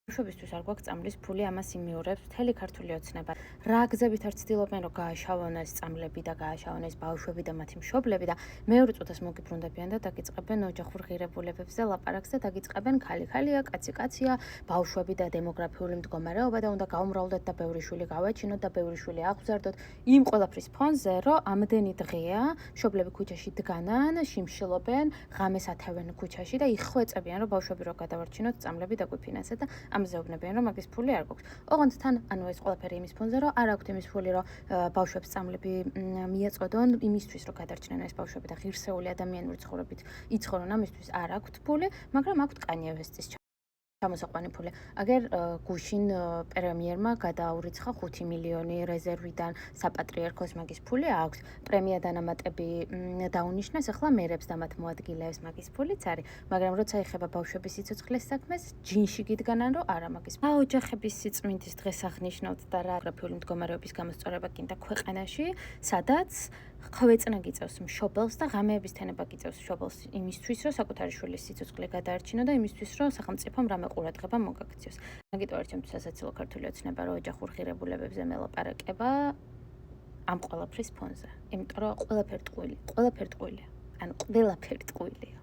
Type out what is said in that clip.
ბავშვებისთვის არ გვაქვს წამლის ფული, ამას იმეორებს მთელი ქართული ოცნება. რა გზებით არ ცდილობენ, რომ გააშავონ ეს წამლები და გააშავონ ეს ბავშვები და მათი მშობლები და მეორე წუთას მოგიბრუნდებიან და დაგიწყებენ ოჯახურ ღირებულებებზე ლაპარაკს და დაგიწყებენ ქალი-ქალია, კაცი-კაცია, ბავშვები და დემოგრაფიული მდგომარეობა და უნდა გავმრავლდეთ და ბევრი შვილი გავაჩინოთ და ბევრი შვილი აღვზარდოთ. იმ ყველაფრის ფონზე, რომ ამდენი დღეა მშობლები ქუჩაში დგანან, შიმშილობენ, ღამეს ათავენ ქუჩაში და იხვეწებიან, რომ ბავშვები რო გადავარჩინოთ, წამლები დაგვიფინანსეთ და ამაზე უბნებიან, რომ მაგის ფული არ გვაქვს. ოღონდ თან ეს ყველაფერი იმის ფონზე, რომ არ აქვთ იმის ფული, რომ ბავშვებს წამლები მიეწოდონ, იმისთვის, რომ გადარჩნენ ეს ბავშვები და ღირსეული ადამიანური ცხოვრებით იცხოვრონ, ამისთვის არ აქვთ ფული, მაგრამ აქვთ კანიე ვესტის ჩამოსაყვანი ფული. აგერ გუშინ პრემიერმა გადაურიცხა 5 მილიონი რეზერვიდან საპატრიარქოს მაგის ფული აქვს. პრემია დანამატები დაუნიშნეს, ახლა მერებს და მათ მოადგილეებს მაგის ფულიც არის, მაგრამ როცა ეხება ბავშვების სიცოცხლის საქმეს, ჯინში გიდგანან, რომ არა მაგის. ოჯახების სიწმინდის დღეს აღნიშნავთ და რა გრაფიული მდგომარეობის გამოსწორება გინდა ქვეყანაში, სადაც ხვეწნა გიწევს მშობელს და ღამეების თენება გიწევს მშობელს იმისთვის, რომ საკუთარი შვილის სიცოცხლე გადაარჩინო და იმისთვის, რომ სახელმწიფომ რამე ყურადღება მოგაქციოს. მაგიტო არ ჩემთვის სასაცილო ქართული ოცნება, რომ ოჯახურ ღირებულებებზე მელაპარაკება ამ ყველაფრის ფონზე. იმიტომ რომ ყველაფერი ტყუილია. ანუ ყველაფერი ტყუილია.